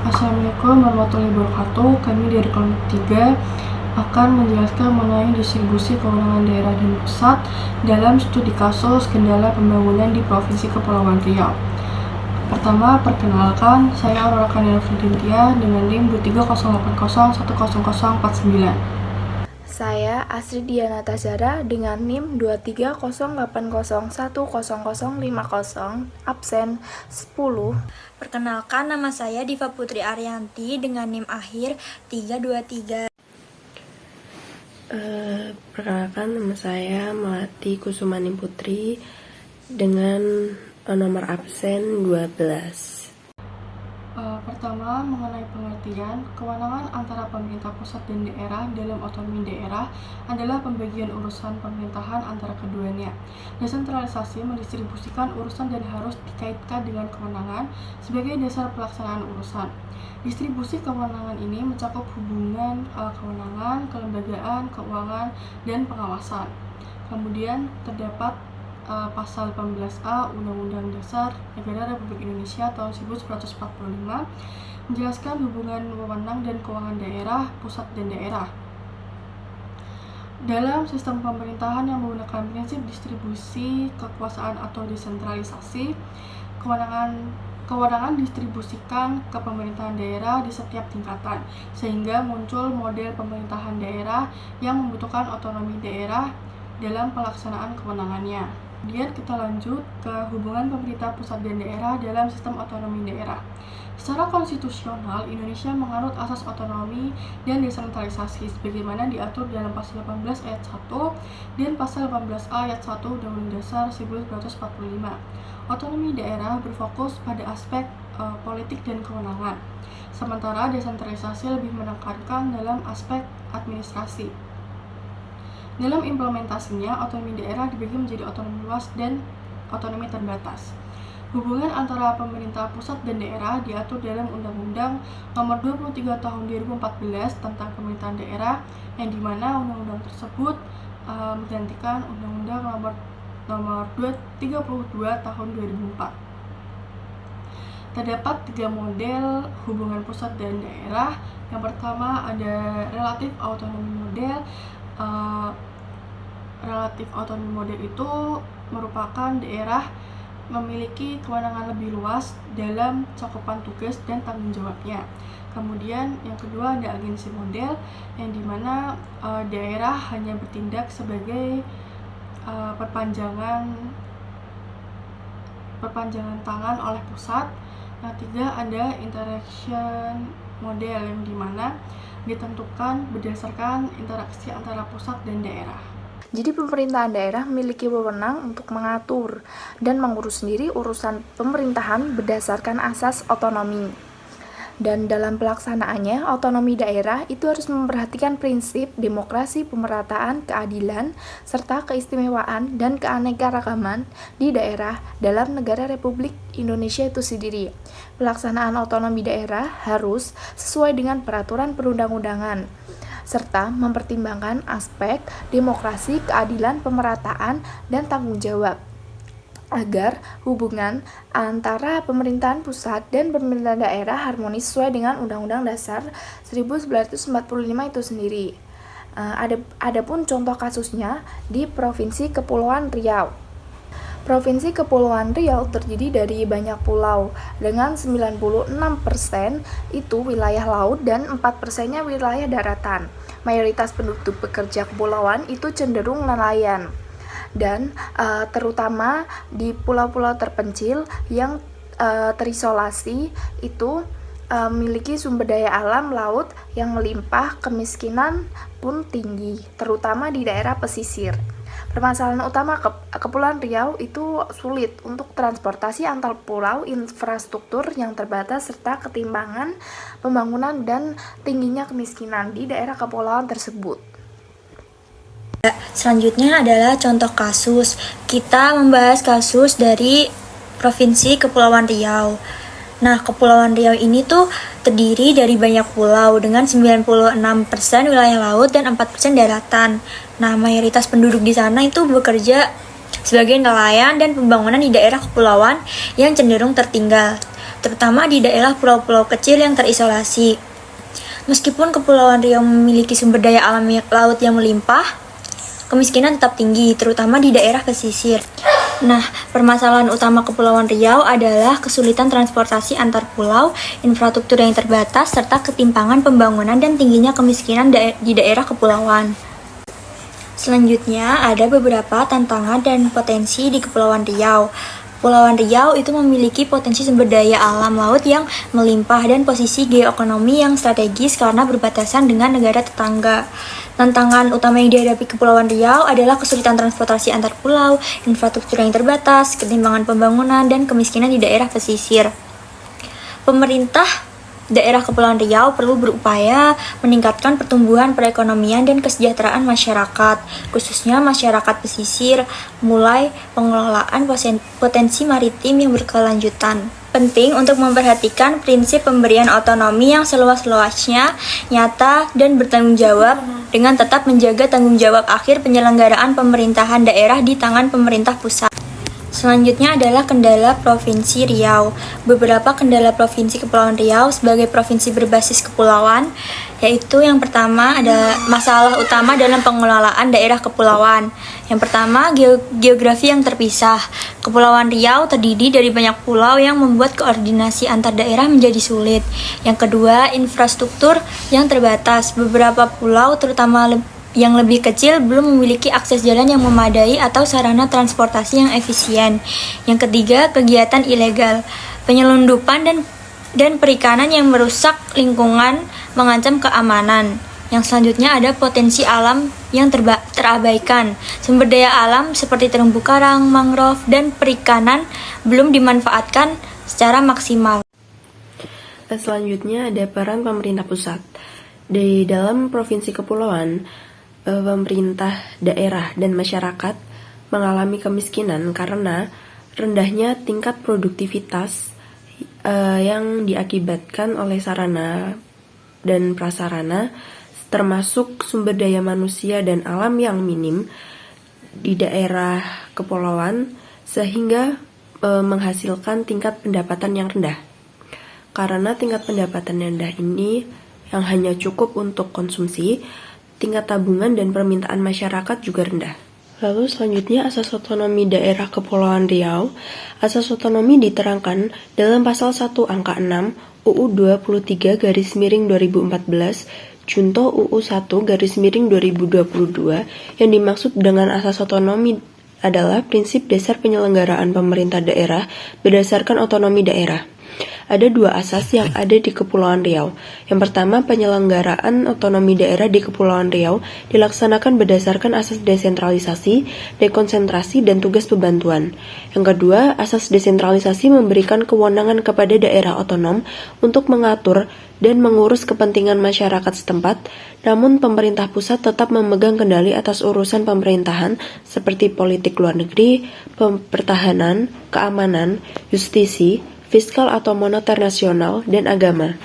Assalamualaikum warahmatullahi wabarakatuh. Kami dari kelompok 3 akan menjelaskan mengenai distribusi kewenangan daerah dan pusat dalam studi kasus kendala pembangunan di Provinsi Kepulauan Riau. Pertama, perkenalkan, saya Aurora Kanila Fridintia dengan NIM 2308010049. Saya Asri Diana Tazara dengan NIM 2308010050, absen 10. Perkenalkan, nama saya Diva Putri Arianti dengan NIM akhir 323. Perkenalkan, nama saya Melati Kusumani Putri dengan nomor absen 12. Pertama, mengenai pengertian, kewenangan antara pemerintah pusat dan daerah dalam otonomi daerah adalah pembagian urusan pemerintahan antara keduanya. Desentralisasi mendistribusikan urusan dan harus dikaitkan dengan kewenangan sebagai dasar pelaksanaan urusan. Distribusi kewenangan ini mencakup hubungan kewenangan, kelembagaan, keuangan, dan pengawasan. Kemudian terdapat Pasal 18A Undang-Undang Dasar Negara Republik Indonesia tahun 1945 menjelaskan hubungan wewenang dan keuangan daerah, pusat, dan daerah. Dalam sistem pemerintahan yang menggunakan prinsip distribusi kekuasaan atau desentralisasi, kewenangan distribusikan ke pemerintahan daerah di setiap tingkatan, sehingga muncul model pemerintahan daerah yang membutuhkan otonomi daerah dalam pelaksanaan kewenangannya. Kemudian kita lanjut ke hubungan pemerintah pusat dan daerah dalam sistem otonomi daerah. Secara konstitusional, Indonesia menganut asas otonomi dan desentralisasi sebagaimana diatur dalam Pasal 18 ayat 1 dan Pasal 18A ayat 1 Undang-Undang Dasar 1945. Otonomi daerah berfokus pada aspek politik dan kewenangan, sementara desentralisasi lebih menekankan dalam aspek administrasi. Dalam implementasinya, otonomi daerah dibagi menjadi otonomi luas dan otonomi terbatas. Hubungan antara pemerintah pusat dan daerah diatur dalam Undang-Undang Nomor 23 Tahun 2014 tentang pemerintahan daerah, yang dimana undang-undang tersebut menggantikan Undang-Undang Nomor 32 Tahun 2004. Terdapat 3 model hubungan pusat dan daerah. Yang pertama ada relatif autonomy model. Relatif autonomy model itu merupakan daerah memiliki kewenangan lebih luas dalam cakupan tugas dan tanggung jawabnya. Kemudian yang kedua ada agensi model, yang dimana daerah hanya bertindak sebagai perpanjangan tangan oleh pusat. Yang ketiga ada interaction model, yang dimana ditentukan berdasarkan interaksi antara pusat dan daerah. Jadi pemerintahan daerah memiliki wewenang untuk mengatur dan mengurus sendiri urusan pemerintahan berdasarkan asas otonomi. Dan dalam pelaksanaannya, otonomi daerah itu harus memperhatikan prinsip demokrasi, pemerataan, keadilan, serta keistimewaan dan keanekaragaman di daerah dalam negara Republik Indonesia itu sendiri. Pelaksanaan otonomi daerah harus sesuai dengan peraturan perundang-undangan, serta mempertimbangkan aspek demokrasi, keadilan, pemerataan, dan tanggung jawab, agar hubungan antara pemerintahan pusat dan pemerintahan daerah harmonis sesuai dengan Undang-Undang Dasar 1945 itu sendiri. Adapun contoh kasusnya di Provinsi Kepulauan Riau. Provinsi Kepulauan Riau terdiri dari banyak pulau dengan 96% itu wilayah laut dan 4%-nya wilayah daratan. Mayoritas penduduk pekerja kepulauan itu cenderung nelayan. Dan terutama di pulau-pulau terpencil yang terisolasi itu memiliki sumber daya alam laut yang melimpah, kemiskinan pun tinggi, terutama di daerah pesisir. Permasalahan utama Kepulauan Riau itu sulit untuk transportasi antar pulau, infrastruktur yang terbatas, serta ketimpangan pembangunan dan tingginya kemiskinan di daerah kepulauan tersebut. Selanjutnya adalah contoh kasus. Kita membahas kasus dari Provinsi Kepulauan Riau. Nah, Kepulauan Riau ini tuh terdiri dari banyak pulau dengan 96% wilayah laut dan 4% daratan. Nah, mayoritas penduduk di sana itu bekerja sebagai nelayan dan pembangunan di daerah kepulauan yang cenderung tertinggal. terutama di daerah pulau-pulau kecil yang terisolasi. Meskipun Kepulauan Riau memiliki sumber daya alam laut yang melimpah, kemiskinan tetap tinggi, terutama di daerah pesisir. Nah, permasalahan utama Kepulauan Riau adalah kesulitan transportasi antar pulau, infrastruktur yang terbatas, serta ketimpangan pembangunan dan tingginya kemiskinan di daerah kepulauan. Selanjutnya, ada beberapa tantangan dan potensi di Kepulauan Riau. Kepulauan Riau itu memiliki potensi sumber daya alam laut yang melimpah dan posisi geoekonomi yang strategis karena berbatasan dengan negara tetangga. Tantangan utama yang dihadapi Kepulauan Riau adalah kesulitan transportasi antar pulau, infrastruktur yang terbatas, ketimpangan pembangunan, dan kemiskinan di daerah pesisir. Pemerintah daerah Kepulauan Riau perlu berupaya meningkatkan pertumbuhan perekonomian dan kesejahteraan masyarakat, khususnya masyarakat pesisir, mulai pengelolaan potensi maritim yang berkelanjutan. Penting untuk memperhatikan prinsip pemberian otonomi yang seluas-luasnya, nyata, dan bertanggung jawab dengan tetap menjaga tanggung jawab akhir penyelenggaraan pemerintahan daerah di tangan pemerintah pusat. Selanjutnya adalah kendala Provinsi Riau. Beberapa kendala Provinsi Kepulauan Riau sebagai provinsi berbasis kepulauan, yaitu yang pertama ada masalah utama dalam pengelolaan daerah kepulauan. Yang pertama, geografi yang terpisah. Kepulauan Riau terdiri dari banyak pulau yang membuat koordinasi antar daerah menjadi sulit. Yang kedua, infrastruktur yang terbatas. Beberapa pulau, terutama yang lebih kecil, belum memiliki akses jalan yang memadai atau sarana transportasi yang efisien. Yang ketiga, kegiatan ilegal, penyelundupan dan perikanan yang merusak lingkungan, mengancam keamanan. Yang selanjutnya ada potensi alam yang terabaikan. Sumber daya alam seperti terumbu karang, mangrove, dan perikanan belum dimanfaatkan secara maksimal. Selanjutnya ada peran pemerintah pusat. Di dalam provinsi kepulauan, pemerintah daerah dan masyarakat mengalami kemiskinan karena rendahnya tingkat produktivitas yang diakibatkan oleh sarana dan prasarana termasuk sumber daya manusia dan alam yang minim di daerah kepulauan sehingga menghasilkan tingkat pendapatan yang rendah. Karena tingkat pendapatan yang rendah ini yang hanya cukup untuk konsumsi, tingkat tabungan dan permintaan masyarakat juga rendah. Lalu selanjutnya asas otonomi daerah Kepulauan Riau. Asas otonomi diterangkan dalam pasal 1 angka 6 UU 23/2014 Junto UU 1/2022 yang dimaksud dengan asas otonomi adalah prinsip dasar penyelenggaraan pemerintah daerah berdasarkan otonomi daerah. Ada dua asas yang ada di Kepulauan Riau. Yang pertama, penyelenggaraan otonomi daerah di Kepulauan Riau dilaksanakan berdasarkan asas desentralisasi, dekonsentrasi, dan tugas pembantuan. Yang kedua, asas desentralisasi memberikan kewenangan kepada daerah otonom untuk mengatur dan mengurus kepentingan masyarakat setempat, namun pemerintah pusat tetap memegang kendali atas urusan pemerintahan seperti politik luar negeri, pertahanan, keamanan, justisi, fiskal atau moneter nasional, dan agama.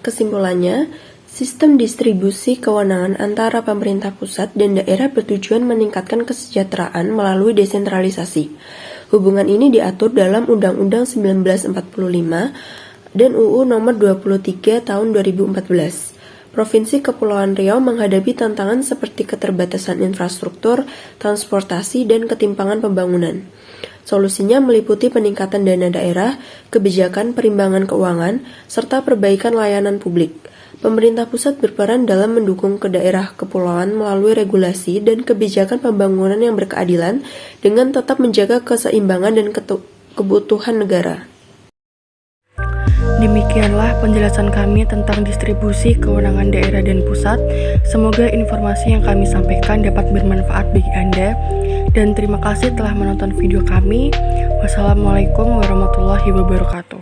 Kesimpulannya, sistem distribusi kewenangan antara pemerintah pusat dan daerah bertujuan meningkatkan kesejahteraan melalui desentralisasi. Hubungan ini diatur dalam Undang-Undang 1945 dan UU Nomor 23 Tahun 2014. Provinsi Kepulauan Riau menghadapi tantangan seperti keterbatasan infrastruktur, transportasi, dan ketimpangan pembangunan. Solusinya meliputi peningkatan dana daerah, kebijakan perimbangan keuangan, serta perbaikan layanan publik. Pemerintah pusat berperan dalam mendukung ke daerah kepulauan melalui regulasi dan kebijakan pembangunan yang berkeadilan dengan tetap menjaga keseimbangan dan kebutuhan negara. Demikianlah penjelasan kami tentang distribusi kewenangan daerah dan pusat. Semoga informasi yang kami sampaikan dapat bermanfaat bagi Anda. Dan terima kasih telah menonton video kami. Wassalamualaikum warahmatullahi wabarakatuh.